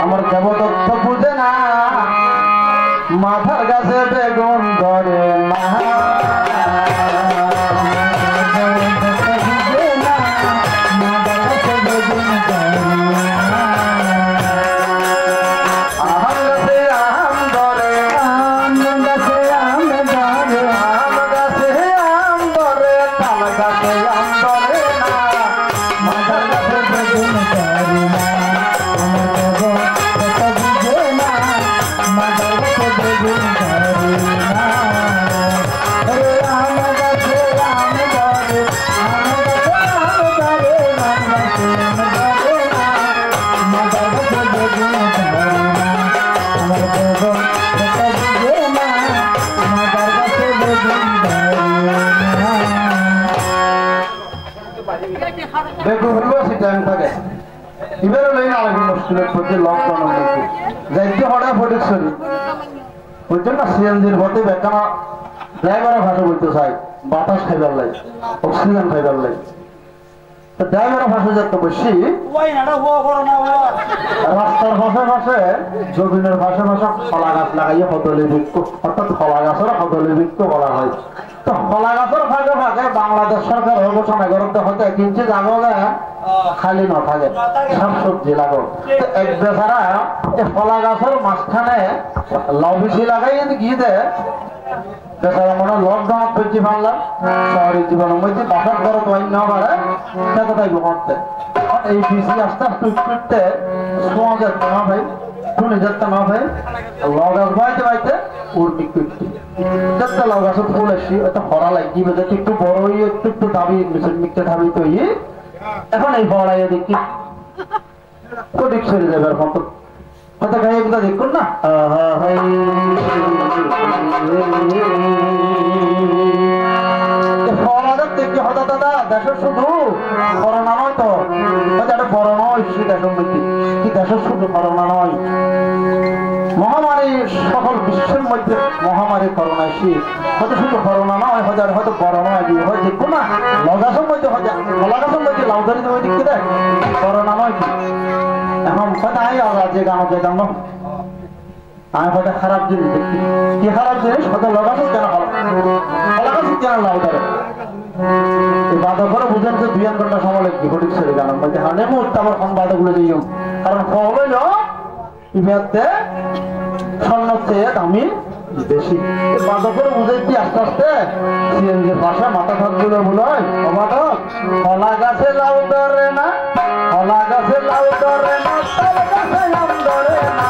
আমার দেবদত্ত বুঝে না মাথার কাছে বেগুন ধরে না দেখো হলো টাইম থাকে এবারে লই আলাদা মুশকিলের মধ্যে লকডাউন হয়েছে যাইতে হড়া প্রোডাকশন বুঝছেন না সিএনজির মধ্যে বেকানা ড্রাইভারের ভাষা বলতে চাই বাতাস খাইবার লাই অক্সিজেন খাইবার লাই তো ড্রাইভারের ভাষা যত বেশি রাস্তার ভাষা ভাষে জমিনের ভাষা ভাষা কলা গাছ লাগাইয়ে হদলি বৃক্ষ অর্থাৎ কলা গাছের হদলি বৃক্ষ বলা হয় তো কলা গাছের ভাগে ভাগে বাংলাদেশ সরকার ঘোষণা করতে হতে কিঞ্চিত জায়গা খালি না থাকে শাকসবজি লাগাও এক বেচারা কলা গাছের মাঝখানে লাউ বেশি লাগাই গিয়ে দেয় বেচারা মনে লকডাউন করছি পারলাম শহরের জীবনের মধ্যে বাসার ঘরে তো না পারে সেটা তাই ঘুমাতে এই বিসি আস্তে আস্তে উঠতে শোয়া যেত না ভাই শুনে যেত না ভাই লাউ গাছ বাইতে বাইতে উর্মি করতে যেতে লাউ গাছের ফুল আসি একটা খরা লাগিয়ে যাতে একটু বড় হয়ে একটু একটু দাবি মিক্সে ঢাবি তো এখন এই ফড়াইয়ে দেখি কঠিক ছেড়ে যাবে এখন তো হয়তো গায়ে একদা দেখুন না ফড়াদের দেখি হয়তো দাদা দেশের শুধু করোনা নয় তো হয়তো একটা বড় নয় সে দেশের মধ্যে কি দেশের শুধু করোনা নয় মহামারী সকল বিশ্বের মধ্যে মহামারী করোনা এসে হয়তো শুধু করোনা নয় হাজার হয়তো বড় নয় হয় দেখবো না লগাছের মধ্যে লগাছের মধ্যে লাউদারি তুমি দেখতে দেয় করোনা নয় কি এখন হয়তো আই যে গান যেতাম আমি হয়তো খারাপ জিনিস দেখি কি খারাপ জিনিস হয়তো লগাছো কেন লগাছো কেন লাউদারে এই বাধা করে বুঝেন যে 2 ঘন্টা সময় লাগবে ঘটিক ছেড়ে গান মধ্যে হানে মুহূর্তে আমার বাধা গুলো দিই কারণ হইল ইমেতে স্বর্ণের চেয়ে দামি বেশি বাধা করে বুঝাইছি আস্তে আস্তে সিএনজির ভাষা মাথা থাকগুলো বলয় অবাধক কলা গাছে লাউ ধরে না কলা গাছে লাউ ধরে না তাল গাছে আম ধরে না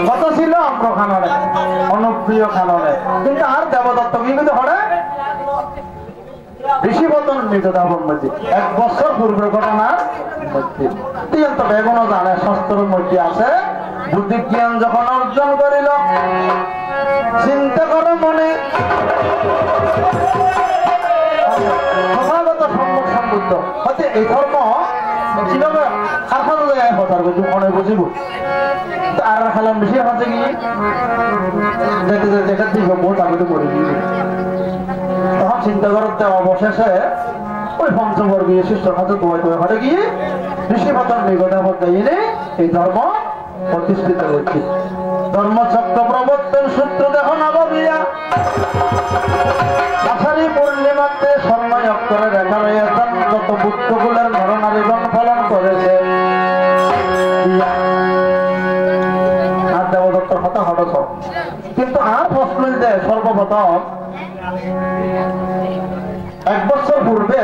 কত ছিল আমরা খানারে অনপ্রিয় খানারে কিন্তু আর দেবদত্ত কিন্তু হরে ঋষিবতন মৃতদেহর মধ্যে 1 বছর পূর্বের ঘটনার মধ্যে তো বেগুনও জানে শাস্ত্রের মধ্যে আছে বুদ্ধি জ্ঞান যখন অর্জন করিল চিন্তা করে মনে সমাগত সম্মুখ সম্বুদ্ধ হয়তো এই ধর্ম কিভাবে খারখানো যায় কথার কিন্তু মনে বুঝিব আর খালাম বেশি হচ্ছে কি দেখতে দেখা দিব বহুত আমি তো করে দিই তখন চিন্তা করতে অবশেষে ওই পঞ্চবর্গীয় শিষ্যর হাতে দোয়াই দোয়া ঘরে গিয়ে ঋষিপতন নিগদাপদ গাইলে এই ধর্ম প্রতিষ্ঠিত হচ্ছে ধর্মচক্র প্রবর্তন সূত্র দেখো নববিয়া আষাঢ়ী পূর্ণিমাতে স্বর্ণয় অক্ষরে রেখা রয়েছেন যত বুদ্ধকুলের নরনারীগণ পালন করেছে সর্বপ্রথম 1 বছর পূর্বে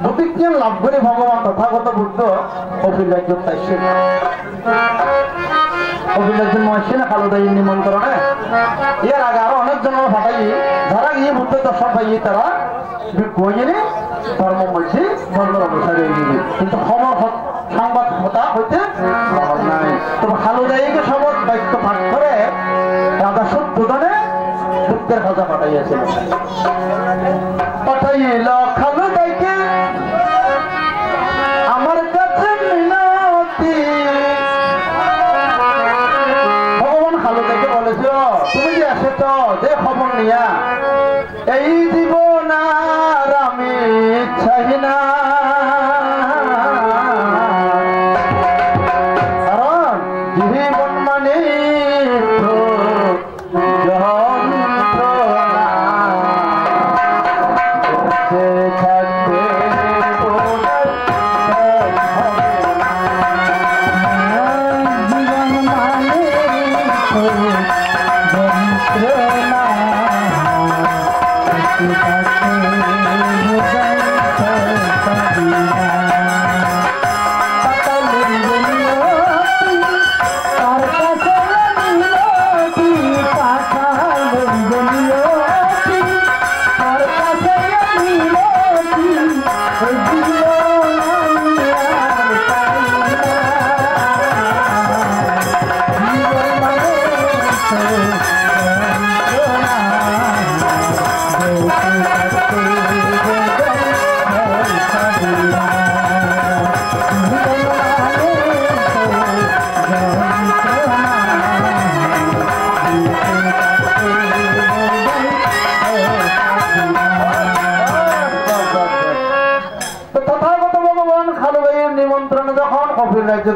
বুদ্ধিজ্ঞান লাভ করে ভগবান তথাগত বুদ্ধ অভিলাজ্য চাইছেন। অভিলাজ্য মহাশয় না কালুদাই নিমন্ত্রণে এর আগে আরো অনেকজন ফাটাই যারা গিয়ে বুদ্ধ দর্শন পাইয়ে তারা গিয়ে ধর্ম মধ্যে ধর্মের অনুসারে কিন্তু খবর সংবাদ হতা হইতে নাই। তবে খালুদাইকে শপথ বাক্য পাঠ করে রাজা সত্যদনে বুদ্ধের খাজা পাঠাইয়াছিল। পাঠাইল খালুদাইকে আমার কাছে মিনতি। ভগবান খালুদাইকে বলেছিল তুমি যে এসেছ যে খবর নিয়া এই জীবন আর আমি চাই না, কারণ জীবন মানে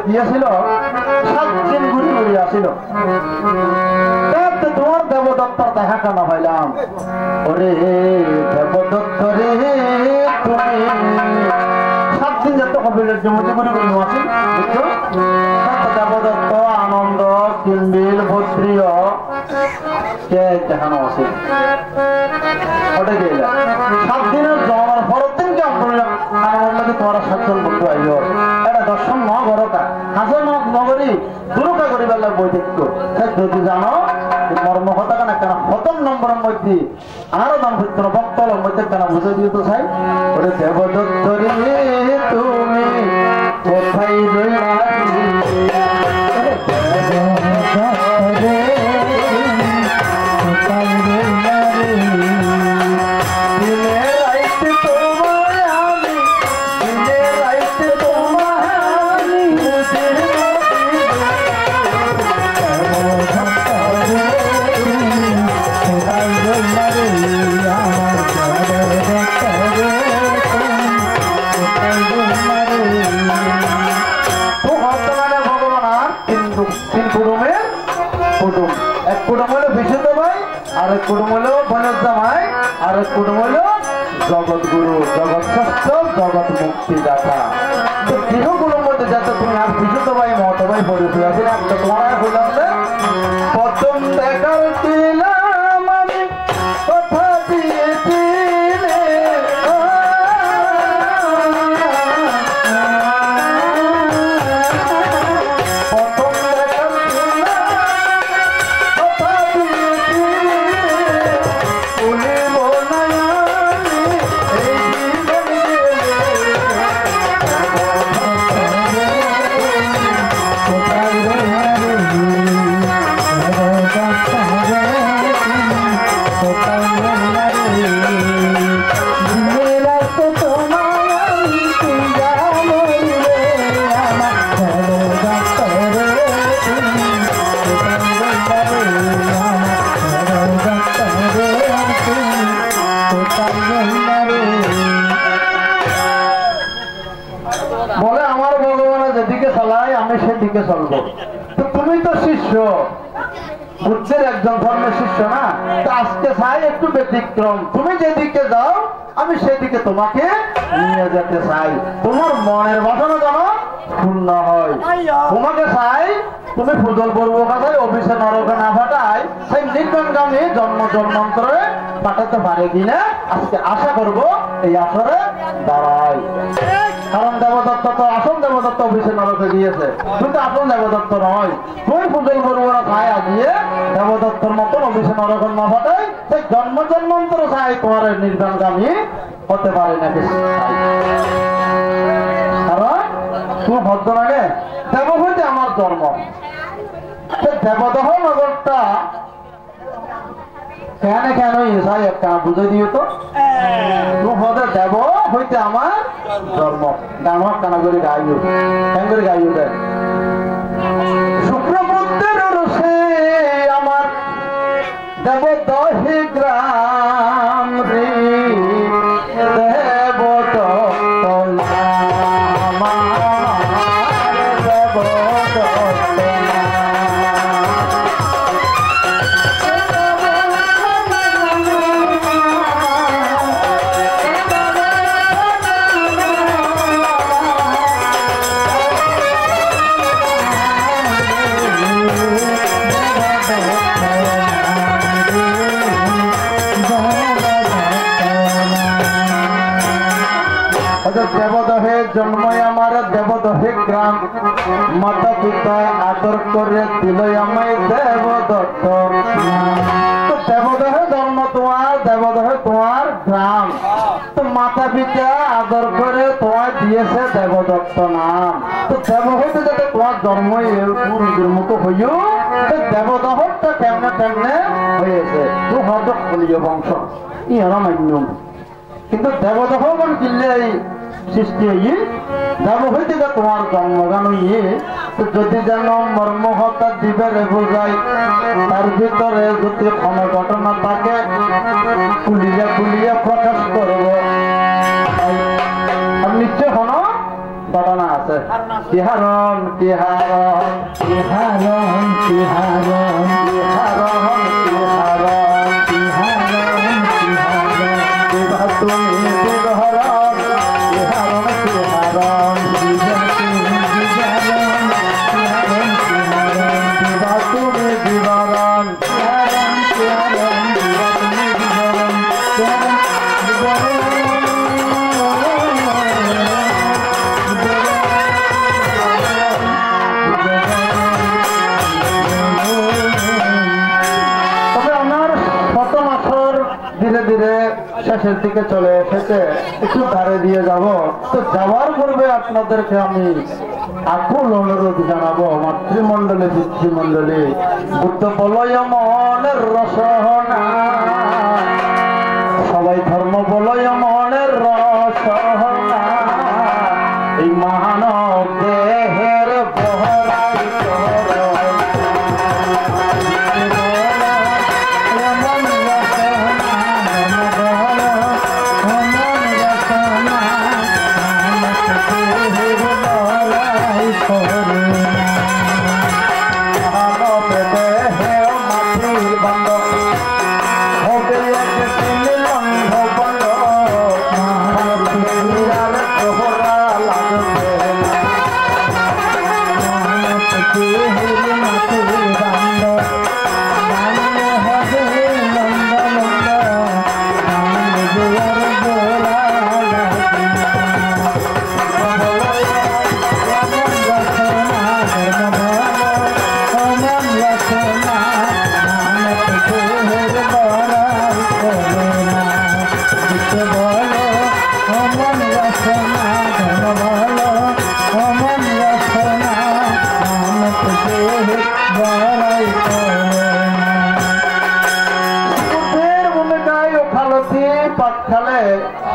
দিয়েছিল 7 দিন ঘুরি ঘুরি আসিল। তোমার দেবদত্তর দেখা কেন পাইলাম? ওরে দেবদত্ত রে তুমি 7 দিন যত কবিরের জমিতে ঘুরি ঘুরি আসিল বুঝছো। দেবদত্ত আনন্দ কিম্বিল ভদ্রীয় কে দেখানো আসিল ওটা গেল 7 দিনের জমার পরের দিনকে আনন্দ তোমার 7 জন বন্ধু আইল দর্শন ন ঘরকা হাসন নগরী দুরকা করিবার বই দেখতো যদি জানো মর্ম কথা কেন কেন প্রথম নম্বরের মধ্যে আরো দাম হইত না বক্তলের মধ্যে কেন বুঝে দিয়ে তো চাই ওরে দেবদত্তরে তুমি কোথায় রইলা কুটুম হলো বনের জামাই আর কুটুম হলো জগৎ গুরু, জগৎ শ্রেষ্ঠ, জগৎ মুক্তি দাতা। তো গৃহগুলোর মধ্যে যাতে তুমি আর বিশুদ্ধ ভাই মহত ভাই পরিচয় আছে একটা তোমার বললাম প্রথম দেখার দিলাম আমি কথা দিয়েছিলে বলে আমার ভগবান যেদিকে চালায় আমি সেদিকে চলবো। তো তুমি তো শিষ্য বুদ্ধের একজন ধর্মের শিষ্য না, তো আজকে চাই একটু ব্যতিক্রম। তুমি যেদিকে যাও আমি সেদিকে তোমাকে নিয়ে যেতে চাই, তোমার মনের বাসনা যেন পূর্ণ হয়। তোমাকে চাই তুমি ফুজল পড়বো কাছে অফিসে নরকে না পাঠাই, সেই নির্বাণগামী জন্ম জন্মান্তরে পাঠাতে পারে কিনা আজকে আশা করব এই আসরে দাঁড়াই। কারণ দেবদত্ত তো আসল দেবদত্ত অফিসে নরকে গিয়েছে, কিন্তু আসল দেবদত্ত নয়। তুই ফুজল পড়বো না খায় আজিয়ে দেবদত্তর মতন অফিসে নরকে না পাঠাই, সেই জন্ম জন্মান্তর চাই তোমার নির্বাণগামী হতে পারে না। কারণ তুই ভদ্র লাগে দেব হইতে আমার জন্ম, দেবদহ নগরটা কেন কেন ইসাই একটা বুঝে দিও তো। তুই দেব হইতে আমার জন্ম, গানক কানা করে গাইও, কেন করে গাইও দেয় শুক্রপুত্রের রসে আমার দেবদহে গ্রাম রে দেবদহে জন্মই আমার দেবদহে গ্রাম, মাতা পিতা আদর করে দিল আমায় দেবদত্ত। দেবদহে জন্ম তোমার, দেবদহে তোমার গ্রাম, তো মাতা পিতা আদর করে তোমায় দিয়েছে দেবদত্ত নাম। তো দেব হইতে যাতে তোমার জন্মই নিজের মতো হইও, দেবদহটা কেমনে কেমনে হয়েছে তু হয়তো বলিও বংশ ইহারা মান্য। কিন্তু দেবদহ মান কিনলে সৃষ্টি হই দেব হইতে তোমার জন্মগান ইয়ে, যদি যেন মর্মহতা দিবে রে বোঝাই, তার ভিতরে যদি কোন ঘটনা থাকে খুলিয়া খুলিয়া প্রকাশ করব। নিশ্চয় কোন ঘটনা আছে। তিহারণ তিহারণ তিহারণ তিহারণ তিহারণ তিহারণ তিহারণ তিহারণ তুমি বিহরণ তিহারণ তিহারণ তুমি বিবরণ তিহারণ তিহারণ তুমি বিবরণ ধীরে ধীরে শেষের দিকে চলে এসেছে, একটু ধারে দিয়ে যাব। তো যাওয়ার পূর্বে আপনাদেরকে আমি আকুল অনুরোধ জানাবো, মাতৃমণ্ডলী পিতৃমণ্ডলী বুদ্ধ বলয় মনের রসনা, সবাই ধর্ম বলয় মনের রসনা, এই মানব দেহের বহরাই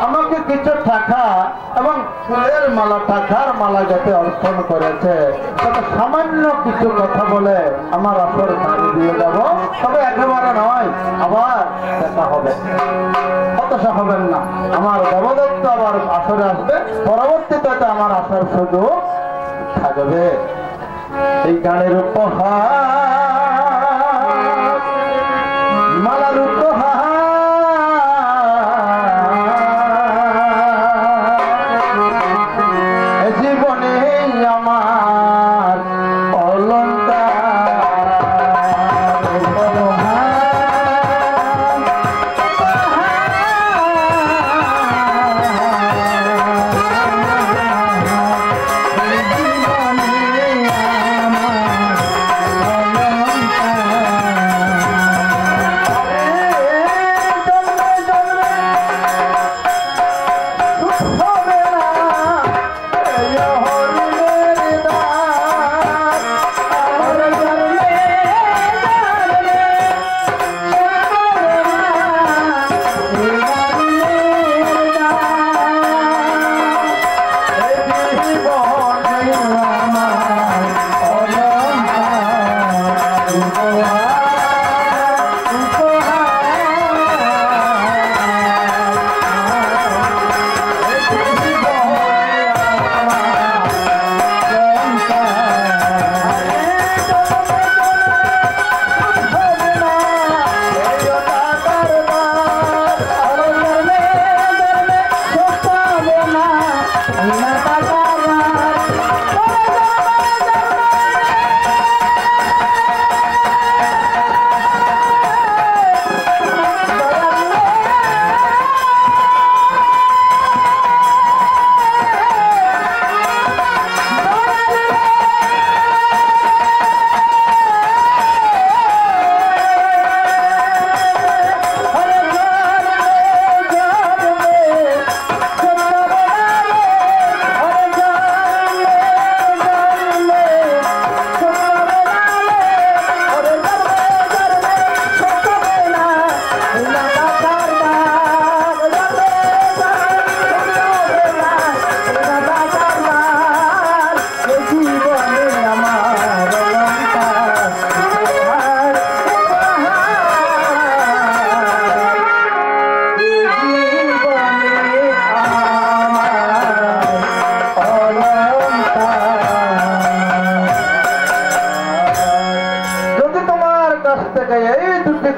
আমাকে কিছু টাকা এবং ফুলের মালা, টাকার মালা যাতে অর্পণ করেছে, তবে সামান্য কিছু কথা বলে আমার আসর বাড়ি দিয়ে যাব। তবে একেবারে নয়, আবার দেখা হবে, হতাশা হবেন না। আমার দেবদত্ত আবার আসরে আসবে, পরবর্তীতে আমার আসার সুযোগ থাকবে। এই গানের উপহার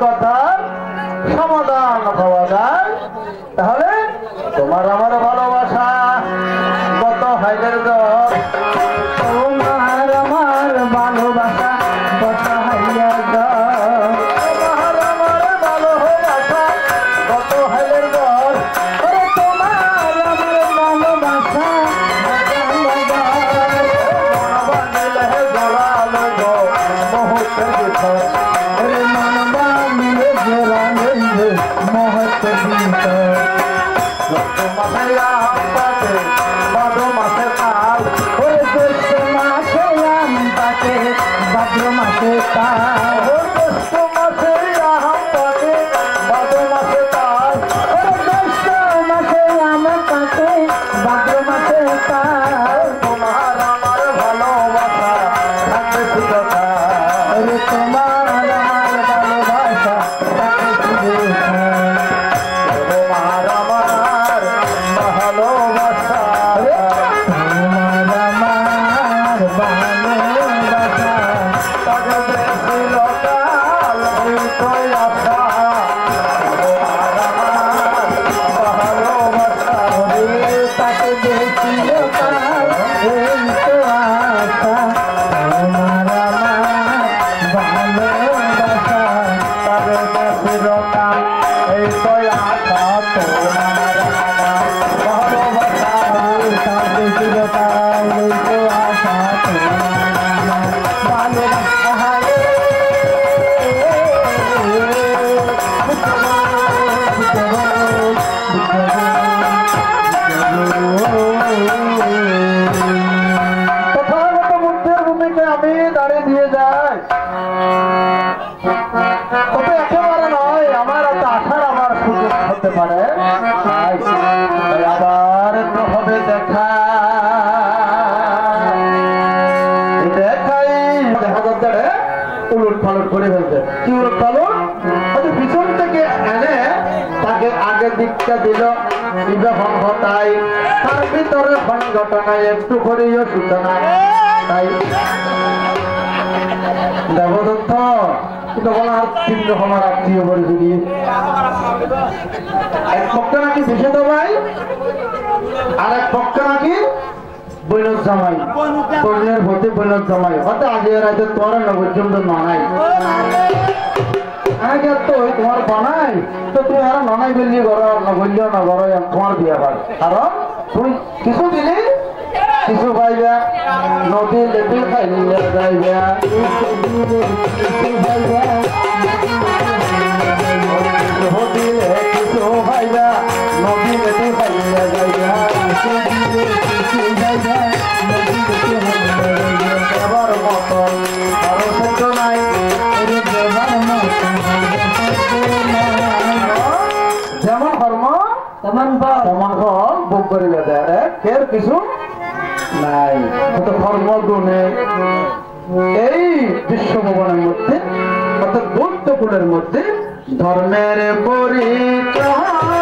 কথা সমাধান পাওয়া যায়, তাহলে তোমার আমার ভালোবাসা কত হাইলের দর, তোমার আমার ভালোবাসা কত হাইলের দর, তোমার আমার ভালোবাসা কত হাইলের দর, তোমার আমার ভালোবাসা ভাদ্র মাসে তার মাসে আম পাকে ভাদ্র মাসে তার, তোমার আমার ভালোবাসা থাকবে চিরকাল। তোমার আমার ভালোবাসা তাকে চিরকাল। তোমার আমার ভালোবাসা তোমার আমার ভালোবাসা থাকবে চিরকাল। এই তো আশা তোমার আমার ভালোবাসা তাকে চিরকাল, এই তো আশা তোমার আমার ভালোবাসা থাকবে চিরকাল। এই তো আশা তোমার আমার ভালোবাসা তাকে চিরকাল, এই তো আশা তোমার আমার ভালোবাসা। তথাগত বুদ্ধের ভূমিকে আমি দাঁড়িয়ে দিয়ে যাই, তবে একেবারে নয়, আমার এত আশার আমার সুযোগ হতে পারে, তাই আবার তো হবে দেখা, দেখাই দেখা যাচ্ছে উলট পালট করে ফেলছে। কি উলট পালট? পিছন থেকে এনে তাকে আগের দিকটা দিল, তাই তার ভিতরে ঘটনায় একটু করেও সূচনা, তাই দেবদত্ত তখন আর 3 রকমের আত্মীয় পরিচিতি, এক পক্ষে নাকি বিশেষ ভাই, আর এক পক্ষে নাকি বৈনত জামাই, বৈনের ভোটে বৈনত জামাই, হয়তো আগে রাতে তোমার নবজন্ম নাই আগে তো তোমার বানাই, তো তুমি আর ননাই বেরিয়ে করো, নবল্য না করো, তোমার বিয়ে হয়, কারণ তুমি কিছু দিলে কিছু পাইবা, নদী লেপি খাইলে যাইবা, কিছু পাইবা, নদী লেপি খাইলে যাইবা, এবার মতন আরো সত্য নাই, যেমন কর্ম তেমন ফল ভোগ করিবে, এর কিছু নাই, কর্ম গুণে এই বিশ্বভবনের মধ্যে অর্থাৎ বৌদ্ধ কুলের মধ্যে ধর্মের পরিচয়